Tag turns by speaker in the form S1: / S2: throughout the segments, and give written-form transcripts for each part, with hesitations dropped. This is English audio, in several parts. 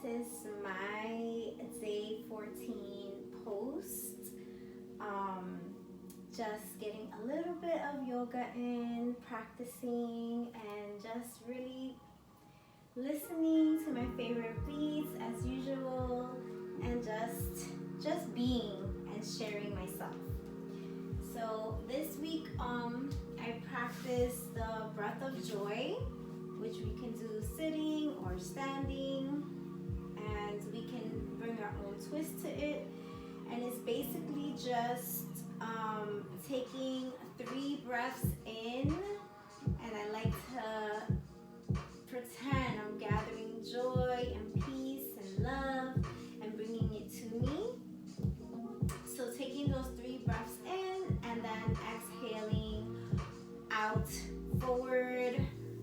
S1: is my day 14 post. Just getting a little bit of yoga in, practicing, and just really listening to my favorite beats as usual, and just being and sharing myself. So this week I practiced the breath of joy, which we can do sitting or standing, and we can bring our own twist to it. And it's basically just taking 3 breaths in, and I like to pretend I'm gathering joy and peace and love and bringing it to me. So taking those 3 breaths in and then exhaling out forward.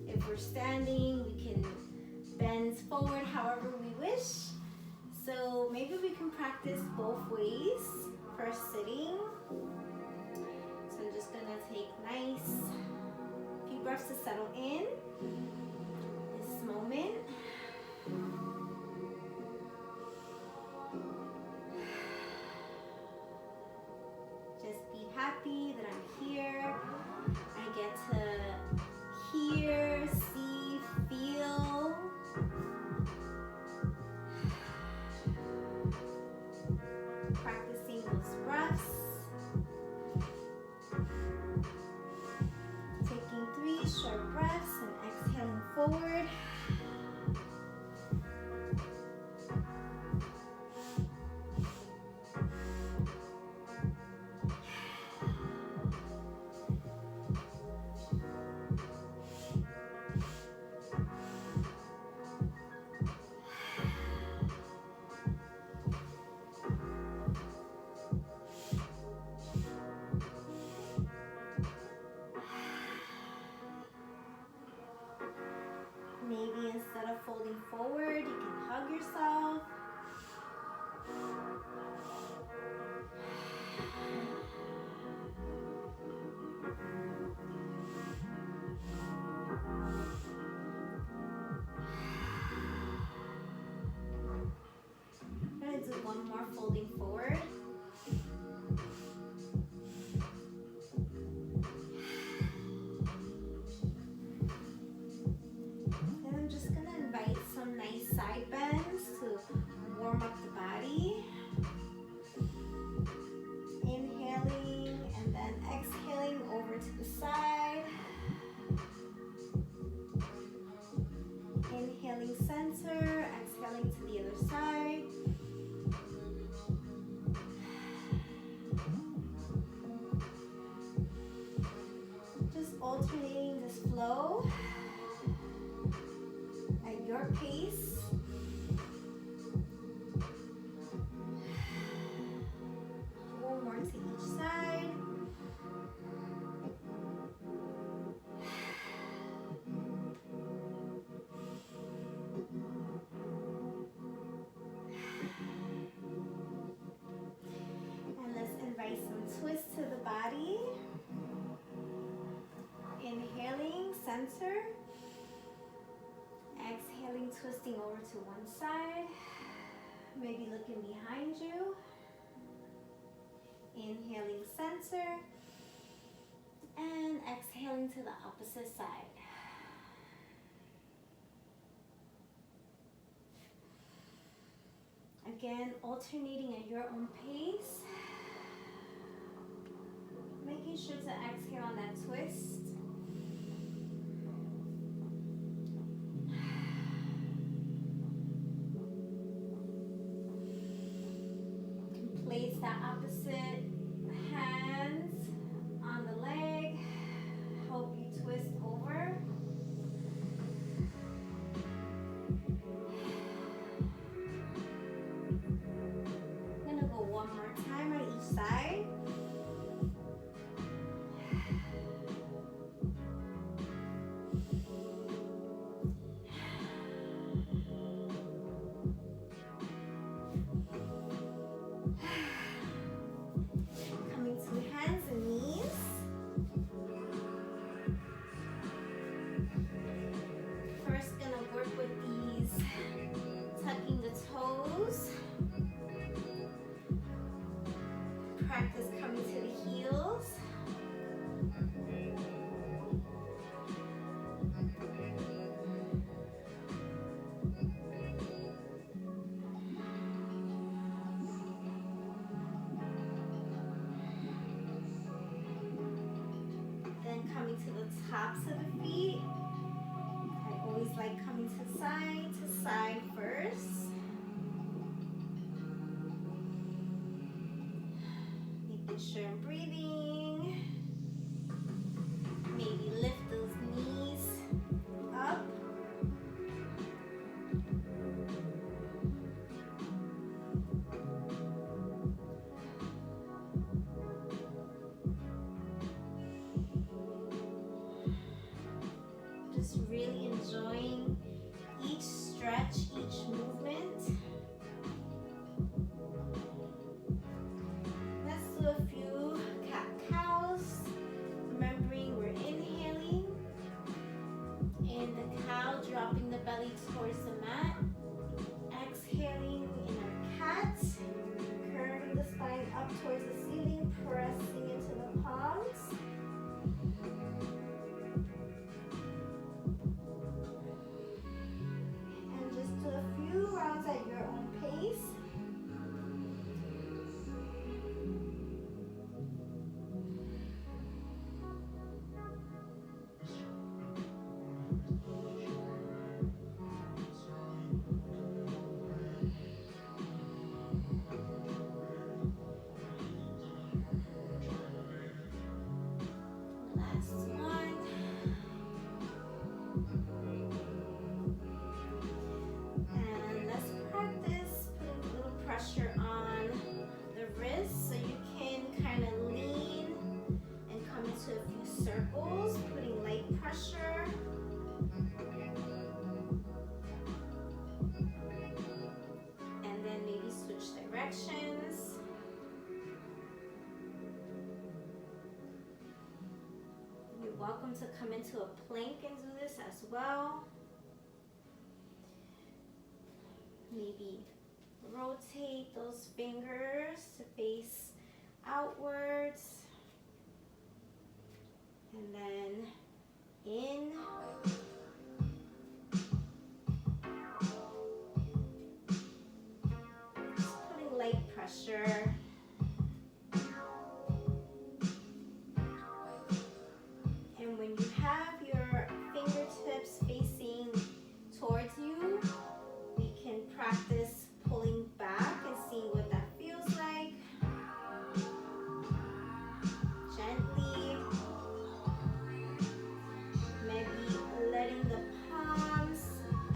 S1: If we're standing, we can bend forward however we wish. So maybe we can practice both ways. First sitting. So I'm just gonna take nice few breaths to settle in this moment. Just be happy that I'm here. I get to hear, see, feel. Practicing those breaths. Taking 3 short breaths and exhaling forward. Maybe instead of folding forward, you can hug yourself. I'm going to do one more folding forward. Side bends to warm up the body. Inhaling and then exhaling over to the side. Inhaling center, exhaling to the other side. Just alternating this flow at your pace. One more to each side. And let's invite some twist to the body. Inhaling, center. Exhaling, twisting over to one side. Maybe looking behind you. Inhaling, center. And exhaling to the opposite side. Again, alternating at your own pace. Making sure to exhale on that twist. Place that opposite hands on the leg. Help you twist over. I'm gonna go one more time on each side. tops of the feet. I always like coming to side first. Making sure I'm breathing. Maybe lift those knees up. Just really enjoying each stretch, each movement. Let's do a few cat-cows. Remembering we're inhaling in the cow, dropping the belly towards the mat. Exhaling in our cat, curving the spine up towards the ceiling, pressing into the palms. And just do a few rounds at your own pace. On the wrist so you can kind of lean and come into a few circles, putting light pressure. And then maybe switch directions. You're welcome to come into a plank and do this as well. Maybe rotate those fingers to face outwards. And then in. Just putting light pressure. And when you have your fingertips facing towards you, we can practice pulling back and seeing what that feels like. Gently. Maybe letting the palms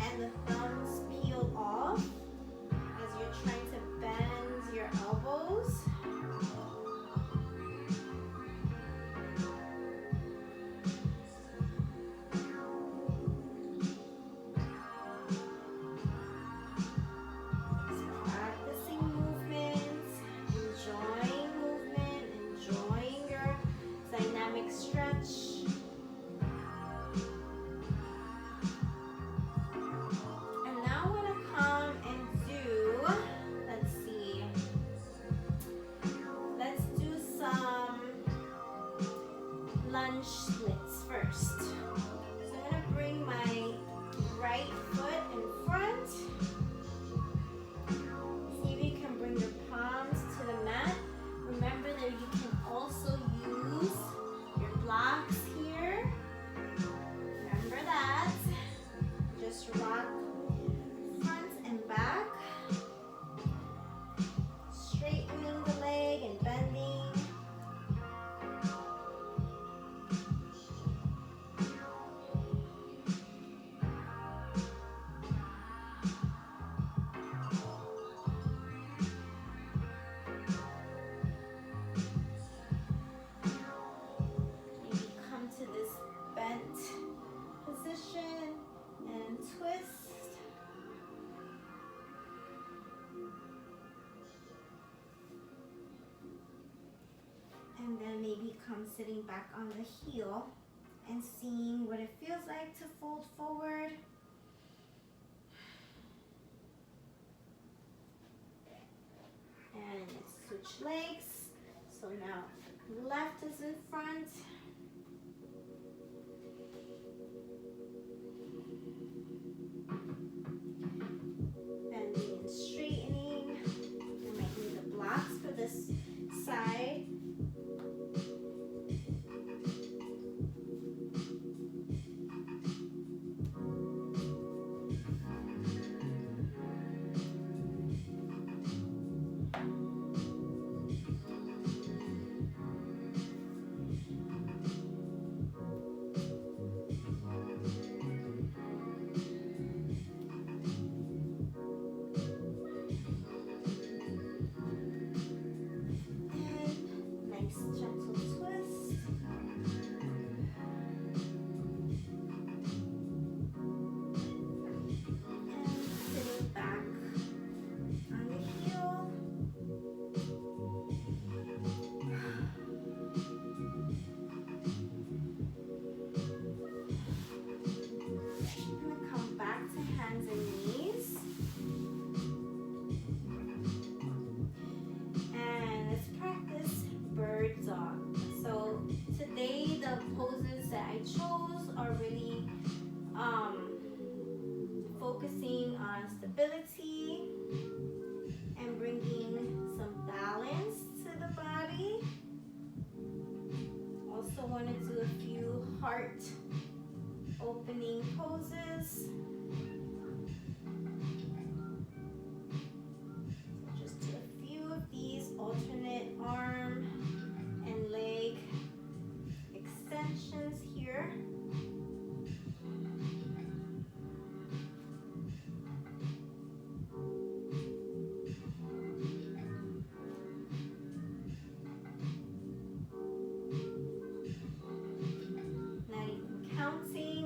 S1: and the thumbs peel off as you're trying to bend your elbows. Stretch. And now I'm going to come and do, let's do some lunge splits first. So I'm going to bring my right foot in front. See if you can bring your palms to the mat. Remember that you can also use blocks here. Remember that. Just rock front and back. Straightening the leg and bending. And twist. And then maybe come sitting back on the heel and seeing what it feels like to fold forward. And switch legs. So now left is in front. Bending and straightening. You might need the blocks for this side. on stability and bringing some balance to the body. Also want to do a few heart opening poses. Just do a few of these alternate arm and leg extensions here. Not even counting,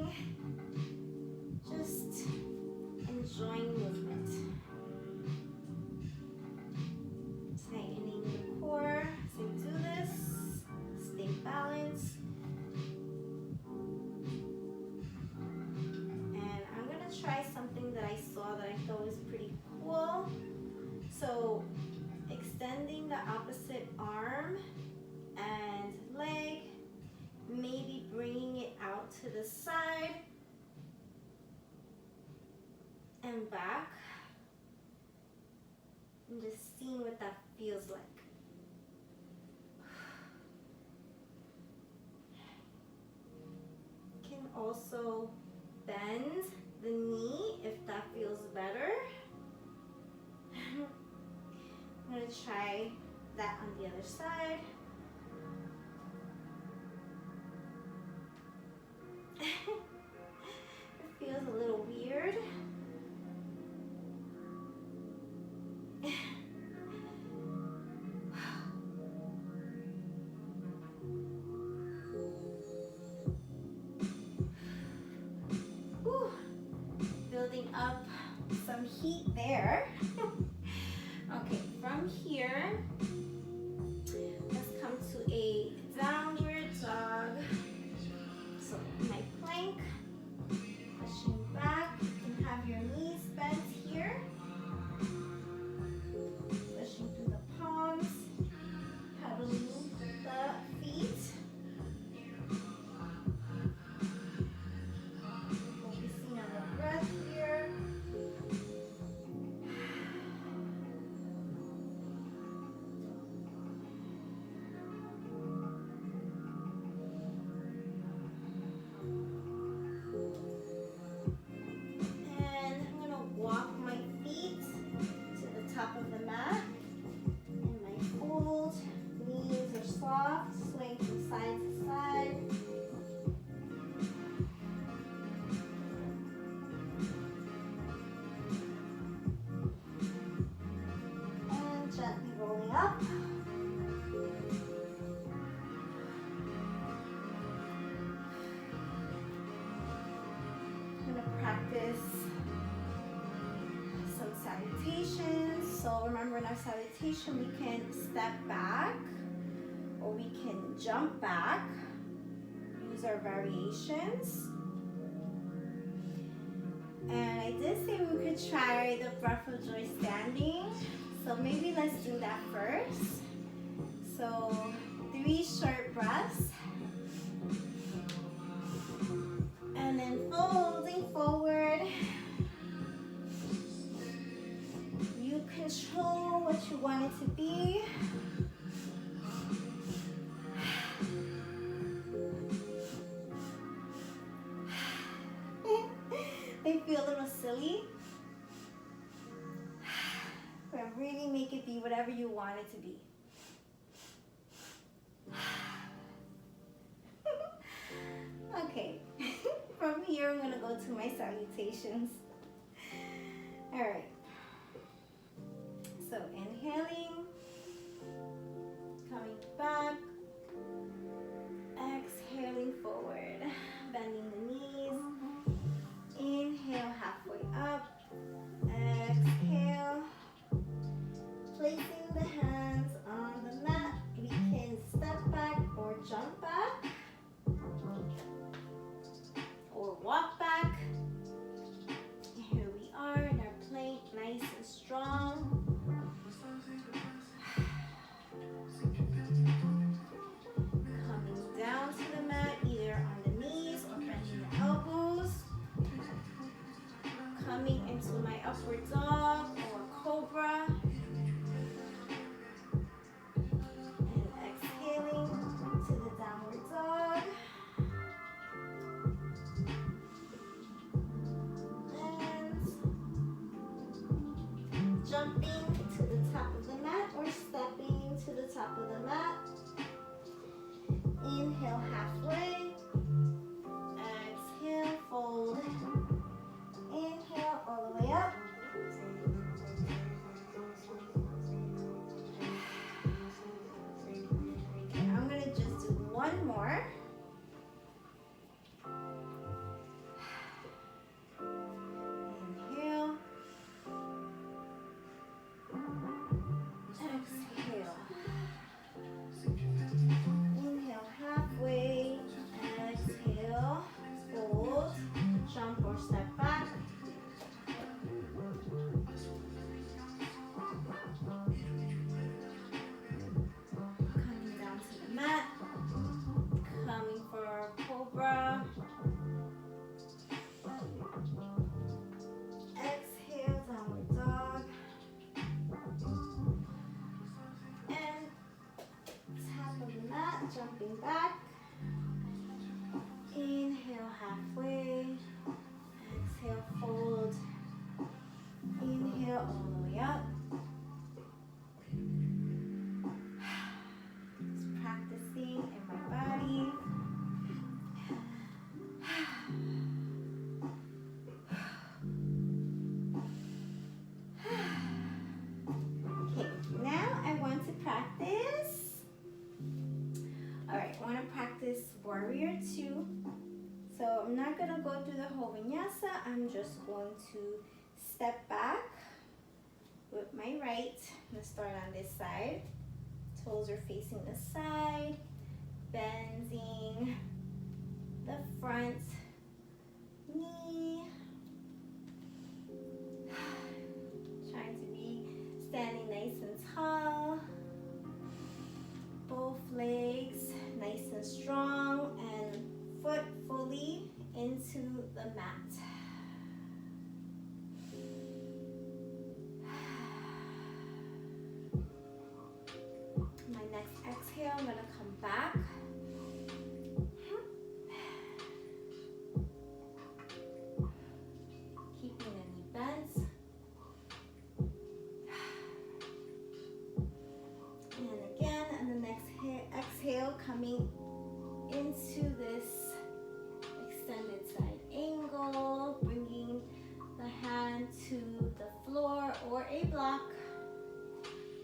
S1: just enjoying movement. Tightening the core as I do this. Stay balanced. And I'm gonna try something that I saw that I thought was pretty cool. So extending the opposite arm and leg, maybe bringing it out to the side and back, and just seeing what that feels like. Can also bend the knee if that feels better. I'm going to try that on the other side. It feels a little weird. Whew. Building up some heat there. Okay, from here, let's come to a downward dog. So my plank, pushing back, you can have your knees bent here. Pushing through the palms, pedaling the feet. Focusing on the breath here. Up. I'm going to practice some salutations. So remember, in our salutation, we can step back or we can jump back, use our variations. And I did say we could try the breath of joy standing. So maybe let's do that first. So 3 short breaths. And then folding forward. You control what you want it to be. They feel a little silly. But really make it be whatever you want it to be. Okay, from here I'm gonna go to my salutations. All right, so inhaling, coming back, exhaling forward, bending the knees, inhale halfway up, exhale, placing the hands on the mat. We can step back or jump back or walk back. to my upward dog or cobra. And exhaling to the downward dog. And jumping to the top of the mat or stepping to the top of the mat. Inhale halfway. Exhale, fold. Inhale all the way up. Okay, I'm going to just do one more. Inhale. Exhale. Inhale halfway. Exhale. Fold. Jump or step back. Coming down to the mat. Coming for cobra. Exhale, downward dog. And top of the mat, jumping back. Inhale halfway. Exhale, fold. Inhale all the way up. Just practicing in my body. Okay, now I want to practice. All right, I want to practice warrior 2. So I'm not going to go through the whole vinyasa. I'm just going to step back with my right. I'm going to start on this side. Toes are facing the side. Bending the front knee. Trying to be standing nice and tall. Both legs nice and strong and foot fully into the mat. My next exhale, I'm going to come back. Keeping the knee bent. And again, and the next exhale, coming into this extended side angle, bringing the hand to the floor or a block,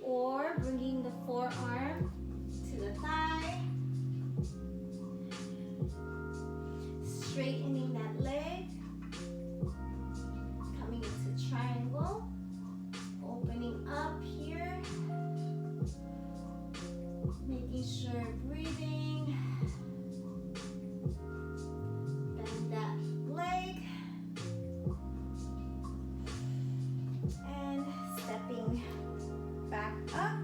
S1: or bringing the forearm to the thigh, straightening that leg, coming into triangle, opening up here, making sure breathing. Bend that leg and stepping back up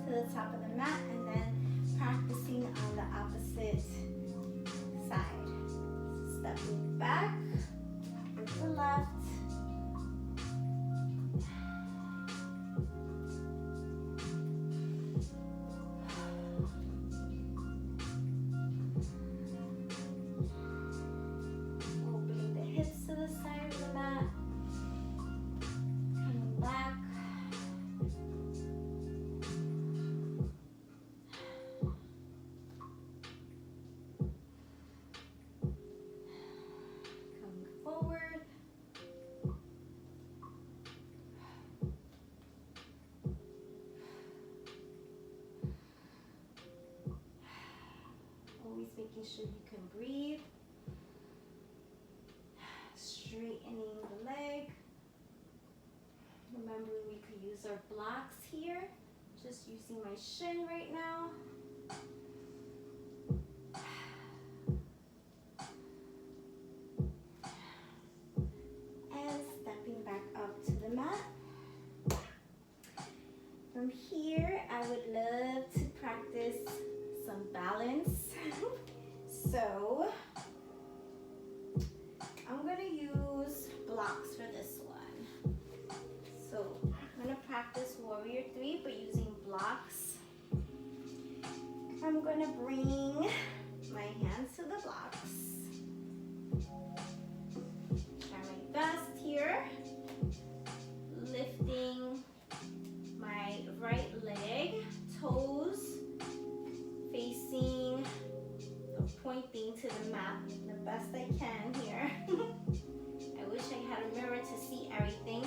S1: to the top of the mat and then practicing on the opposite side. Stepping back with the left. Opening the hips to the side of the mat. Coming back. Coming forward. Always making sure you can breathe. Straightening the leg. Remember, we could use our blocks here. Just using my shin right now. And stepping back up to the mat. From here, I would love to practice some balance. So I'm going to use blocks for this one. I'm gonna bring my hands to the blocks. Try my best here. Lifting my right leg, toes facing or pointing to the mat the best I can here. I wish I had a mirror to see everything.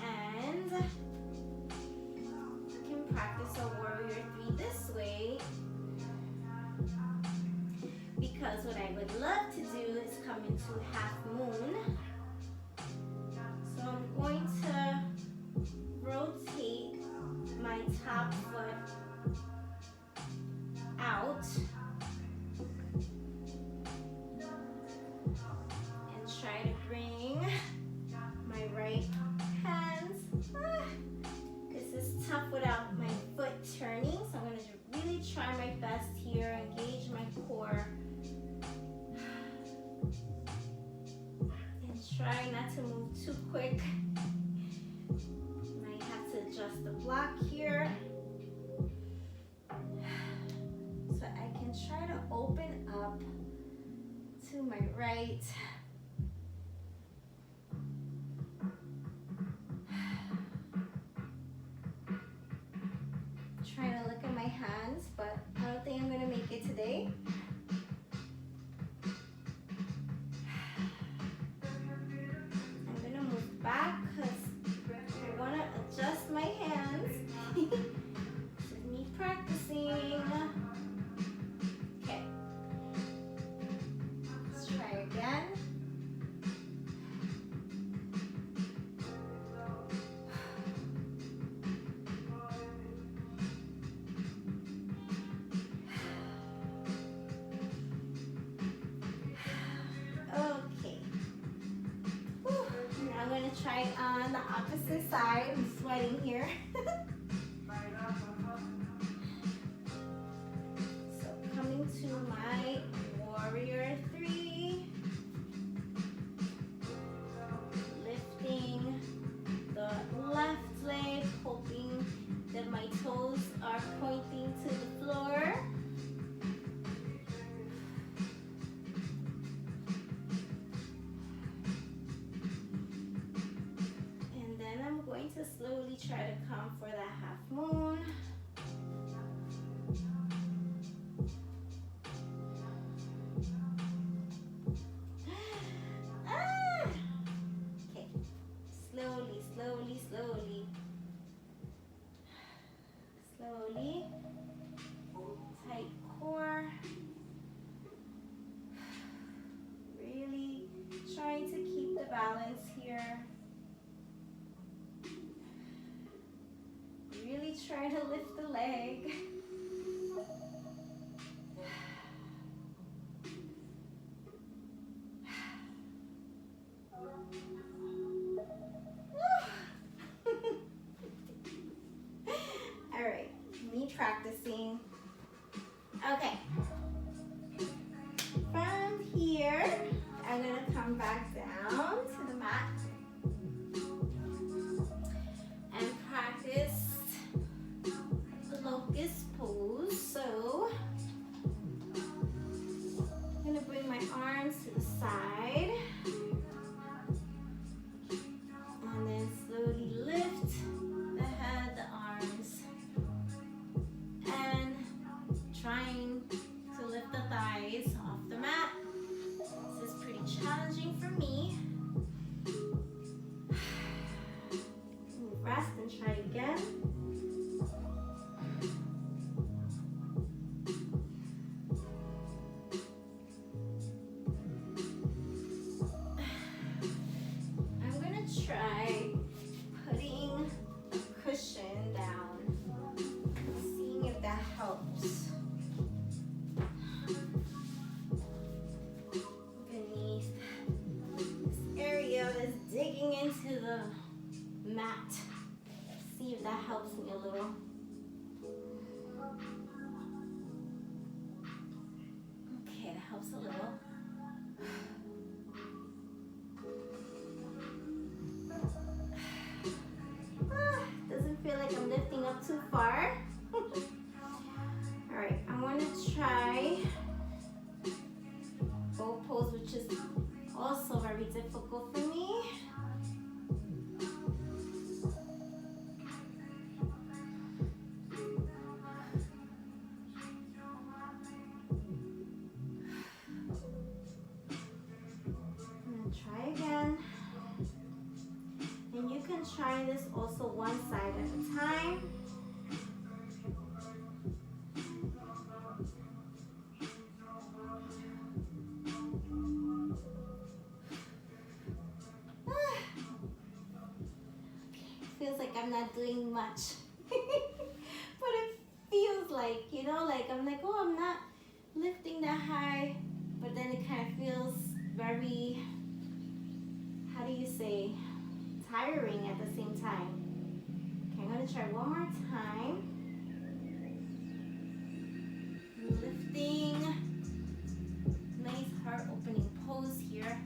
S1: And you can practice a warrior 3 this way, because what I would love to do is come into half moon. So I'm going to rotate my top foot out and try to bring my right hands. This is tough without my foot turning, so I'm going to really try my best here, engage my core, and try not to move too quick. Might have to adjust the block here so I can try to open up to my right. Trying to look at my hands, but I don't think I'm gonna make it today. I'm gonna move back because I wanna adjust my hands. This is me practicing. Okay, let's try again. Okay. Whew. Now I'm going to try it on the opposite side. I'm sweating here. So coming to my warrior 3. Lifting the left leg, hoping that my toes are pointing to the floor. To slowly try to come for that half moon. Okay, slowly, slowly, slowly. Slowly. Tight core. Really trying to keep the balance here. Really try to lift the leg. All right, me practicing. Okay. From here, I'm gonna come back down to the mat and practice locust pose. So I'm gonna bring my arms to the side and then slowly lift the head, the arms, and trying to lift the thighs off the mat. This is pretty challenging for me. Rest and try again. Try putting a cushion down, seeing if that helps. Beneath this area that's digging into the mat. See if that helps me a little. Okay, that helps a little. Doesn't feel like I'm lifting up too too far. All right, I want to try bow pose, which is also very difficult for me. Try again. And you can try this also one side at a time. Feels like I'm not doing much. But it feels like, you know, like I'm like, oh, I'm not lifting that high. But then it kind of feels very, how do you say, tiring at the same time. Okay, I'm gonna try one more time. Lifting, nice heart opening pose here.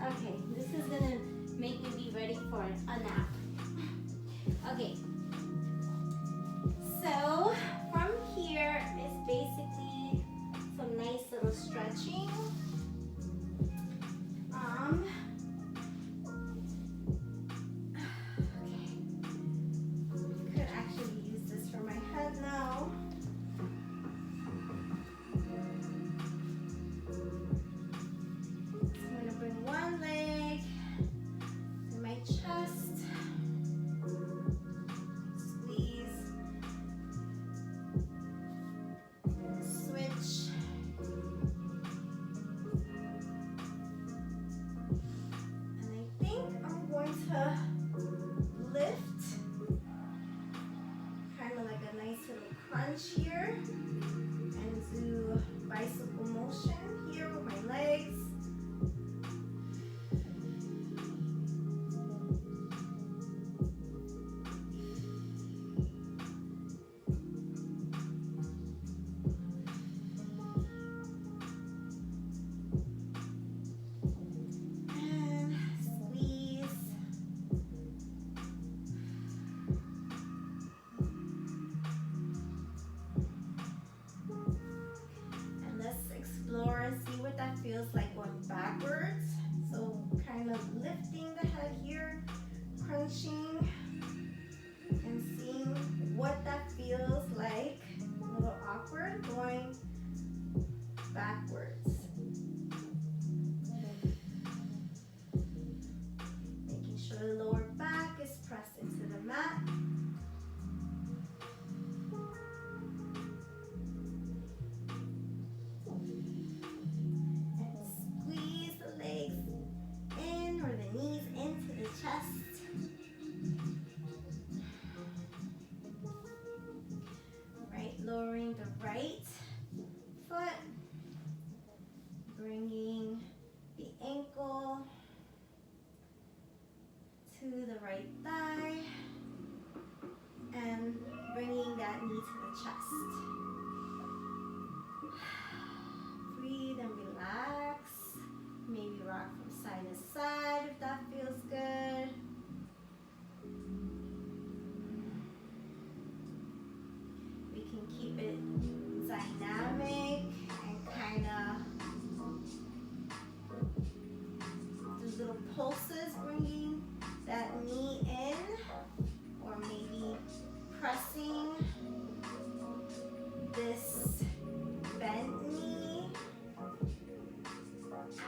S1: Okay, this is gonna make me be ready for a nap. Okay, so from here is basically some nice little stretching. Okay, could actually use this for my head now. So I'm gonna bring one leg to my chest. Switch. And I think I'm going to lift, kind of like a nice little crunch here, and do bicycle motion here with my legs. And see what that feels like going backwards. So kind of lifting the head here, crunching, and seeing what that feels like. A little awkward going backwards. Making sure the lower back is pressed into the mat. Lowering the right foot, bringing the ankle to the right thigh, and bringing that knee to the chest. Breathe and relax. Maybe rock from side to side if that feels good. Keep it dynamic and kind of do little pulses, bringing that knee in, or maybe pressing this bent knee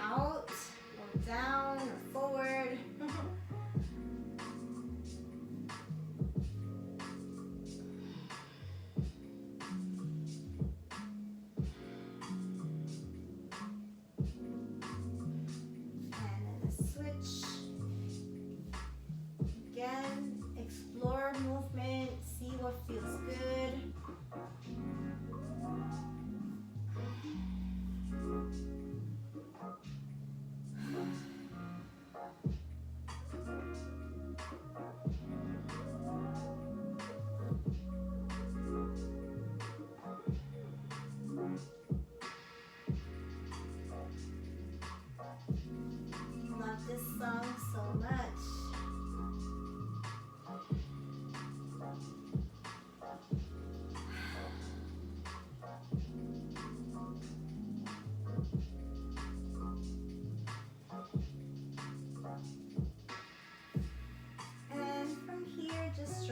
S1: out or down or forward. Again, explore movement, see what feels good.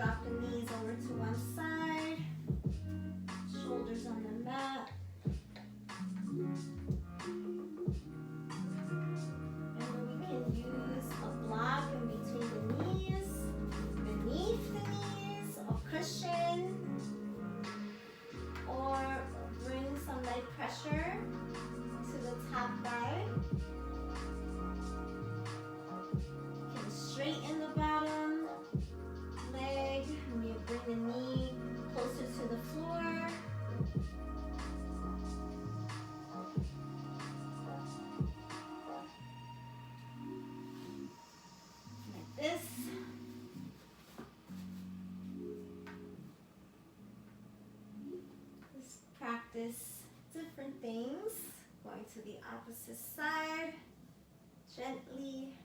S1: drop the knees over to one side, shoulders on the mat. And we can use a block in between the knees, beneath the knees, or cushion, or bring some light pressure to the top thigh. You can straighten the bottom leg, and you bring the knee closer to the floor. Like this. Let's practice different things. Going to the opposite side, gently.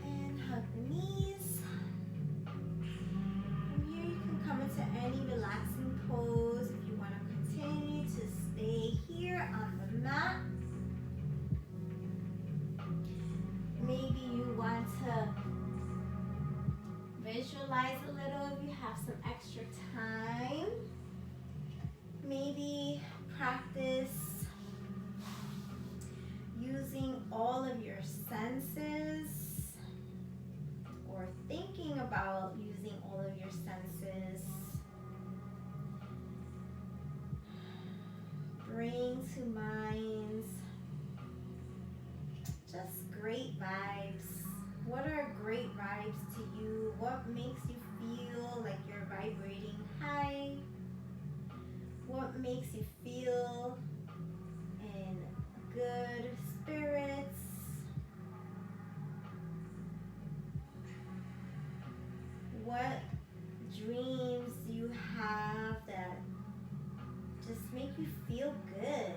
S1: And hug the knees. From here you can come into any relaxing pose if you want to continue to stay here on the mat. Maybe you want to visualize a little if you have some extra time. Maybe practice using all of your senses, or thinking about using all of your senses. Bring to mind just great vibes. What are great vibes to you? What makes you feel like you're vibrating high? What makes you feel in good spirits? What dreams do you have that just make you feel good?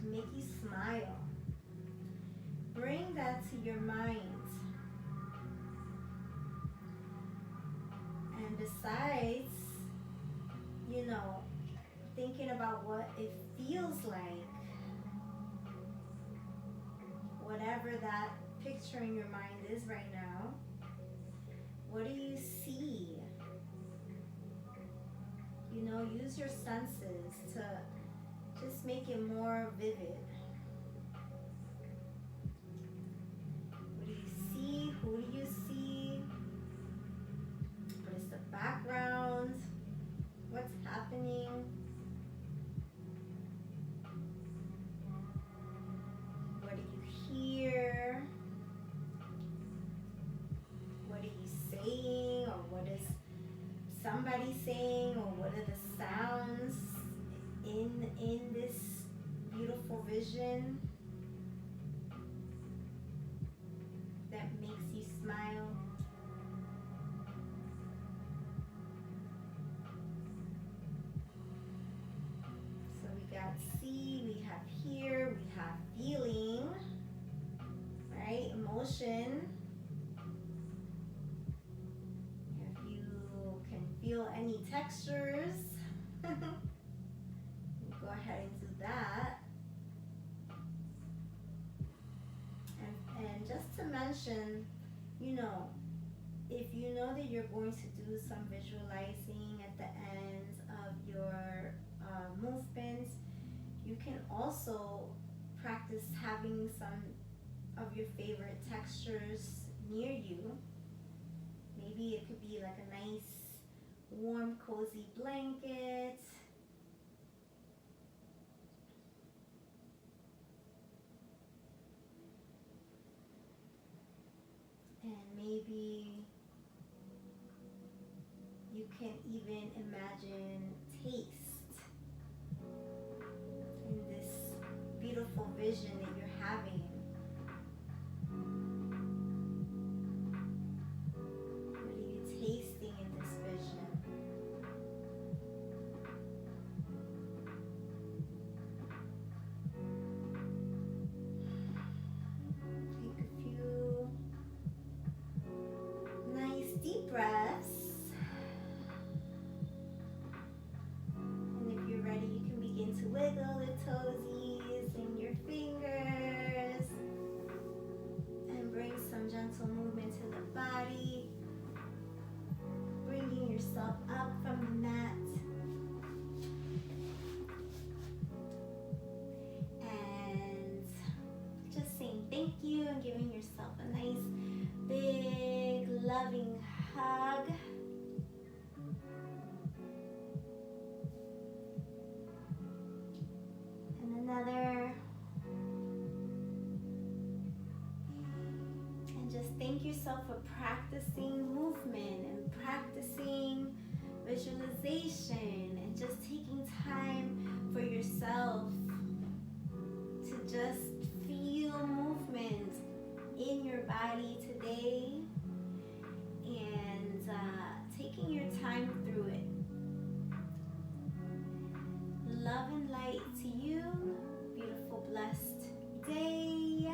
S1: Make you smile. Bring that to your mind. And besides, thinking about what it feels like, whatever that picture in your mind is right now, what do you see? Use your senses to just make it more vivid. What do you see? Who do you see? What is the background? What's happening? What do you hear? What are you saying? Or what is somebody saying? Or what are the sounds in this beautiful vision that makes you smile? So we got see, we have hear, we have feeling, right? Emotion. If you can feel any textures, go ahead and do that. And just to mention, if you know that you're going to do some visualizing at the end of your movements, you can also practice having some of your favorite textures near you. Maybe it could be like a nice, warm, cozy blanket. And maybe you can even imagine taste in this beautiful vision that you're having. What are you tasting in this vision? wiggle the toesies and your fingers and bring some gentle movement to the body, bringing yourself up from the mat. And just saying thank you and giving yourself a nice, big, loving hug. And another. And just thank yourself for practicing movement and practicing visualization and just taking time for yourself to just feel movement in your body today and taking your time through it. Love and light to you. Beautiful, blessed day.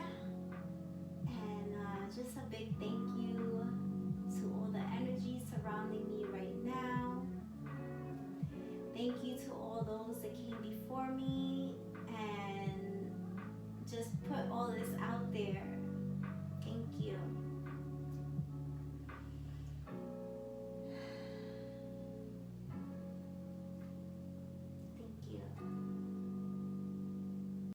S1: And just a big thank you to all the energy surrounding me right now. Thank you to all those that came before me